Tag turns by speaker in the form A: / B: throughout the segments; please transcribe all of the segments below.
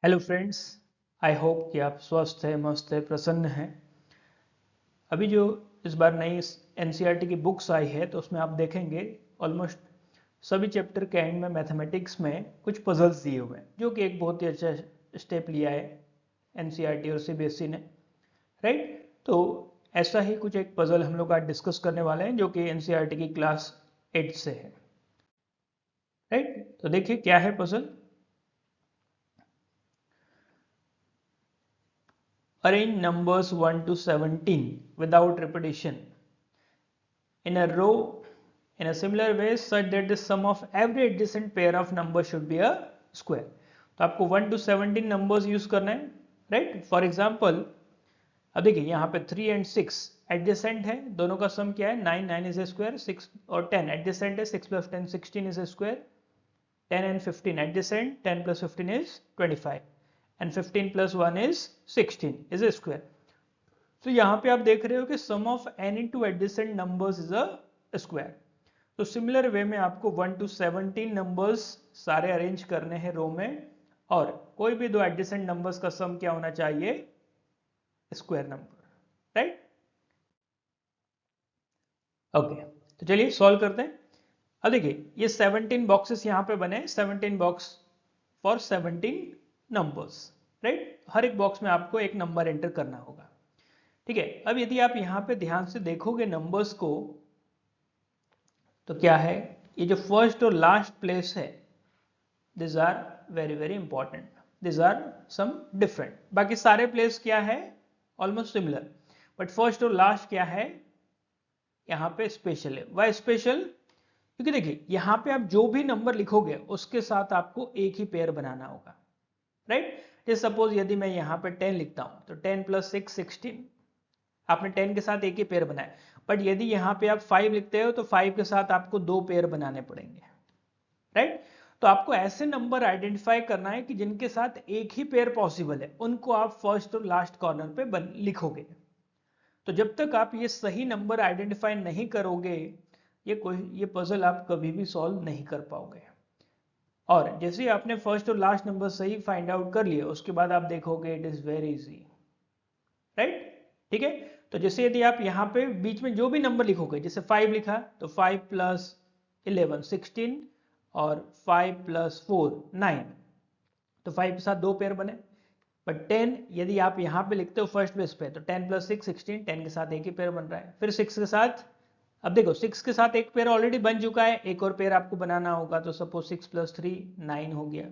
A: Hello friends, I hope कि आप स्वस्थ हैं, मस्त हैं, प्रसन्न हैं। अभी जो इस बार नई एनसीईआरटी की बुक्स आई है तो उसमें आप देखेंगे ऑलमोस्ट सभी चैप्टर के एंड में मैथमेटिक्स में कुछ पजल्स दिए हुए हैं, जो कि एक बहुत ही अच्छा स्टेप लिया है एनसीईआरटी और सीबीएसई ने, राइट। तो ऐसा ही कुछ एक पजल हम लोग आज डिस्कस करने वाले हैं जो कि एनसीईआरटी की क्लास 8 से है, राइट। तो देखिए क्या है puzzle. Arrange numbers 1 to 17 without repetition in a row in a similar way such that the sum of every adjacent pair of numbers should be a square. तो आपको 1 to 17 नंबर्स यूज करना है, right. For example अब देखिए यहाँ पे 3 and 6 adjacent है, दोनों का सम क्या है 9, 9 इज ए स्क्वायर, 6 और 10 एडजेसेंट है, 6 plus 10 16 is a square, 10 and 15 adjacent, 10 plus 15 is 25 and 15 plus 1 is 16 is a square. तो यहाँ पे आप देख रहे हो कि sum of any two adjacent numbers is a square. तो सिमिलर वे में आपको 1 to 17 नंबर्स सारे अरेंज करने हैं रो में, और कोई भी दो एडजेसेंट नंबर्स का सम क्या होना चाहिए, स्क्वायर नंबर, राइट। ओके, तो चलिए सॉल्व करते हैं। अब देखिए ये 17 बॉक्सेस यहाँ पे बने, 17 बॉक्स फॉर 17 नंबर्स, राइट। हर एक बॉक्स में आपको एक नंबर एंटर करना होगा, ठीक है। अब यदि आप यहाँ पे ध्यान से देखोगे नंबर्स को, तो क्या है, ये जो फर्स्ट और लास्ट प्लेस है, this are very very important, this are some different. बाकी सारे प्लेस क्या है, ऑलमोस्ट सिमिलर, बट फर्स्ट और लास्ट क्या है, यहाँ पे स्पेशल है। Why special? क्योंकि देखिए यहाँ पे आप जो भी नंबर लिखोगे उसके साथ आपको एक ही पेयर बनाना होगा, राइट। जैसे सपोज यदि मैं यहाँ पे 10 लिखता हूँ तो 10 plus 6 16, आपने 10 के साथ एक ही पेयर बनाया। बट यदि यहाँ पे आप 5 लिखते हो तो 5 के साथ आपको दो पेयर बनाने पड़ेंगे, राइट। तो आपको ऐसे नंबर आइडेंटिफाई करना है कि जिनके साथ एक ही पेयर पॉसिबल है, उनको आप फर्स्ट और लास्ट कॉर्नर पे लिखोगे। तो जब तक आप ये सही नंबर आइडेंटिफाई नहीं करोगे, ये पजल आप कभी भी सॉल्व नहीं कर पाओगे। और जैसे ही आपने फर्स्ट और लास्ट नंबर सही फाइंड आउट कर लिए, उसके बाद आप देखोगे it is very easy, right, ठीक है। तो जैसे यदि आप यहाँ पे बीच में जो भी नंबर लिखोगे, जैसे 5 लिखा तो 5 plus 11 16 और 5 plus 4 9, तो 5 के साथ दो पेयर बने। बट 10 यदि आप यहाँ पे लिखते हो फर्स्ट बेस पे, तो 10 plus 6 16, 10 के साथ एक ही पेयर बन रहा है। फिर 6 के साथ, अब देखो 6 के साथ एक पेयर ऑलरेडी बन चुका है, एक और पेयर आपको बनाना होगा, तो सपोज 6 plus 3 9 हो गया,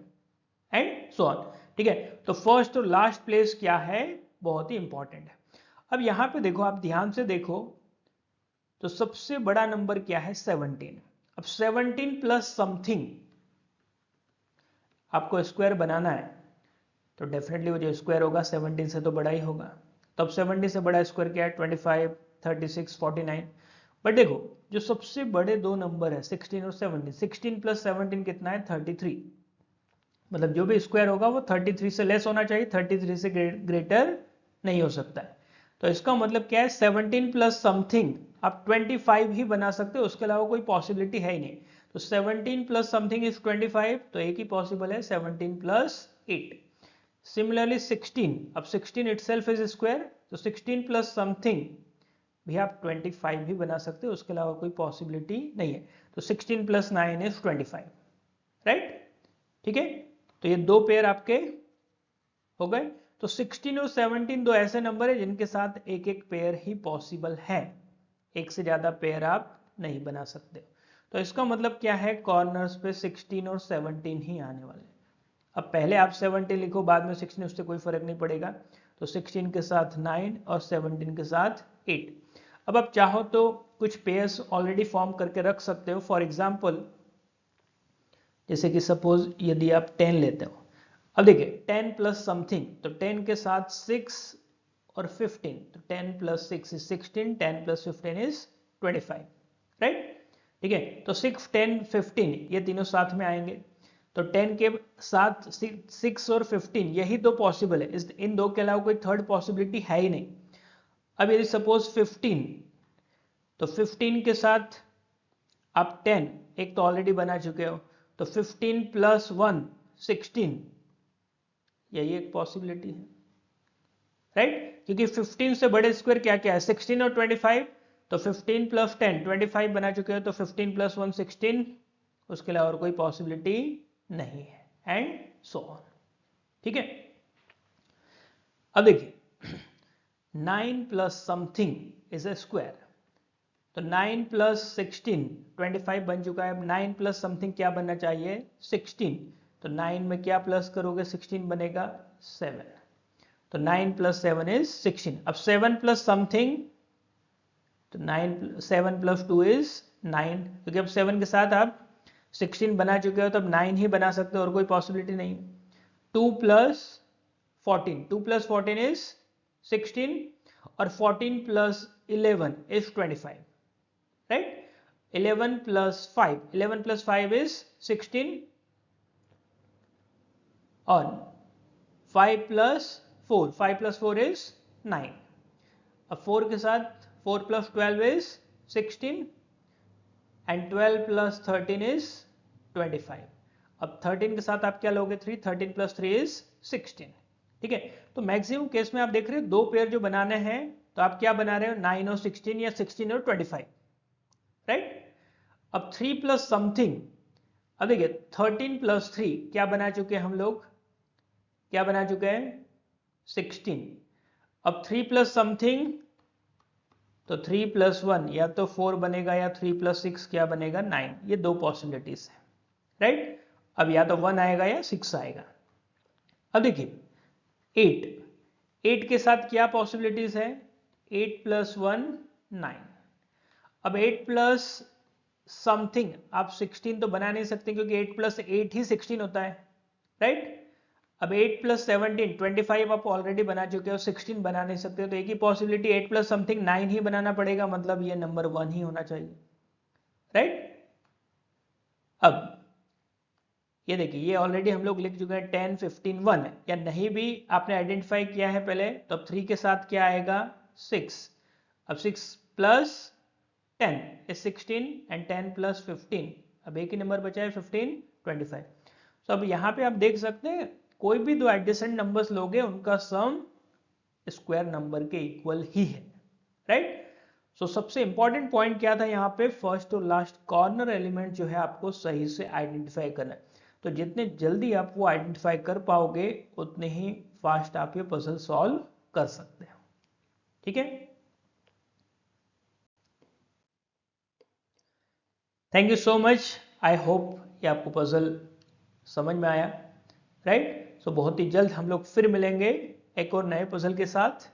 A: एंड सो ऑन, ठीक है। तो फर्स्ट और लास्ट प्लेस क्या है, बहुत ही इंपॉर्टेंट है। अब यहां पे देखो, आप ध्यान से देखो, तो सबसे बड़ा नंबर क्या है 17। अब 17 प्लस समथिंग आपको स्क्वायर बनाना है, तो डेफिनेटली वो जो स्क्वायर होगा 17 से तो बड़ा ही होगा। तो अब 17 से बड़ा स्क्वायर क्या है, 25 36 49। बट देखो जो सबसे बड़े दो नंबर है 16 और 17, 16 प्लस 17 कितना है 33, मतलब जो भी स्क्वायर होगा वो 33 से लेस होना चाहिए, 33 से ग्रेटर नहीं हो सकता है। तो इसका मतलब क्या है, 17 प्लस समथिंग आप 25 ही बना सकते हो, उसके अलावा कोई पॉसिबिलिटी है ही नहीं। तो 17 प्लस समथिंग इज 25, तो एक ही पॉसिबल है 17 प्लस 8। सिमिलरली 16, अब 16 इटसेल्फ इज स्क्वायर, तो 16 प्लस समथिंग भी आप 25 भी बना सकते हो, उसके अलावा कोई पॉसिबिलिटी नहीं है। तो 16 प्लस 9 इज 25, राइट, ठीक है। तो ये दो पेयर आपके हो गए। तो 16 और 17 दो ऐसे नंबर है जिनके साथ एक एक पेयर ही पॉसिबल है, एक से ज्यादा पेयर आप नहीं बना सकते। तो इसका मतलब क्या है, कॉर्नर्स पे 16 और 17 ही आने वाले। अब पहले आप 17 लिखो, बाद में 16, उससे कोई फर्क नहीं पड़ेगा। तो 16 के साथ 9 और 17 के साथ 8। अब आप चाहो तो कुछ पेयर्स ऑलरेडी फॉर्म करके रख सकते हो। फॉर एग्जाम्पल जैसे कि सपोज यदि आप 10 लेते हो, अब देखिए 10 प्लस समथिंग, तो 10 के साथ 6 और 15, तो 10 plus 6 is 16, 10 plus 15 is 25, right, ठीक है। तो 6 10 15 ये तीनों साथ में आएंगे, तो 10 के साथ 6 और 15 यही दो पॉसिबल है, इन दो के अलावा कोई थर्ड पॉसिबिलिटी है ही नहीं। अब यदि सपोज 15, तो 15 के साथ आप 10, एक तो ऑलरेडी बना चुके हो, तो 15 प्लस 1 16, यही एक पॉसिबिलिटी है, राइट? क्योंकि 15 से बड़े स्क्वायर क्या क्या है, 16 और 25, तो 15 प्लस 10 25 बना चुके हो, तो 15 प्लस 1 16, उसके अलावा और कोई पॉसिबिलिटी नहीं है, एंड सो ऑन। ठीक है, अब देखिए 9 plus something is a square, तो 9 प्लस 16 25 बन चुका है। अब 9 प्लस समथिंग क्या बनना चाहिए, 16, तो 9 में क्या प्लस करोगे, 16 बनेगा 7, तो 9 प्लस 7 इज 16। अब 7 प्लस समथिंग, तो 7 प्लस 2 इज 9, क्योंकि अब 7 के साथ आप 16 बना चुके हो, तो अब 9 ही बना सकते हो, और कोई पॉसिबिलिटी नहीं। 2 प्लस 14, 2 प्लस 14 इज 16, और 14 plus 11 is 25, right? 11 plus 5, 11 plus 5 is 16, और 5 प्लस 4, 5 प्लस 4 इज 9। अब 4 के साथ 4 plus 12 is 16, and 12 plus 13 is 25। अब 13 के साथ आप क्या लोगे, 3, 13 प्लस 3 इज 16। ठीक है, तो मैक्सिमम केस में आप देख रहे हो दो पेयर जो बनाने हैं, तो आप क्या बना रहे हो, 9 और 16 या 16 और 25, राइट? अब 3 प्लस समथिंग, अब देखिए 13 प्लस 3 क्या बना चुके हैं हम लोग, क्या बना चुके हैं, 16। अब 3 प्लस समथिंग, तो 3 प्लस 1 या तो 4 बनेगा, या 3 प्लस 6 क्या बनेगा, 9। ये दो पॉसिबिलिटीज है, राइट? अब या तो 1 आएगा या 6 आएगा। अब देखिए 8 के साथ क्या पॉसिबिलिटीज है, 8 प्लस 1 9। अब 8 प्लस समथिंग, आप 16 तो बना नहीं सकते, क्योंकि 8 प्लस 8 ही 16 होता है, राइट? अब 8 प्लस 17 25 आप ऑलरेडी बना चुके हो, 16 बना नहीं सकते हो, तो एक ही पॉसिबिलिटी 8 प्लस समथिंग 9 ही बनाना पड़ेगा, मतलब ये नंबर 1 ही होना चाहिए, राइट? अब ये देखिए, ये ऑलरेडी हम लोग लिख चुके हैं 10 15 1 है, या नहीं भी आपने आइडेंटिफाई किया है पहले, तो अब 3 के साथ क्या आएगा, 6। अब 6 प्लस 10 is 16, एंड 10 प्लस 15, अब एक ही नंबर बचा है 15 25। तो अब यहाँ पे आप देख सकते हैं कोई भी दो एडजेसेंट नंबर्स लोगे, उनका सम स्क्वायर नंबर के इक्वल ही है, राइट? सो सबसे इंपॉर्टेंट पॉइंट क्या था यहाँ पे, फर्स्ट और लास्ट कॉर्नर एलिमेंट जो है आपको सही से आइडेंटिफाई करना है। तो जितने जल्दी आप वो आइडेंटिफाई कर पाओगे, उतने ही फास्ट आप ये पजल सॉल्व कर सकते हो। ठीक है, thank you so much. I hope ये आपको पजल समझ में आया, राइट? सो बहुत ही जल्द हम लोग फिर मिलेंगे एक और नए पजल के साथ।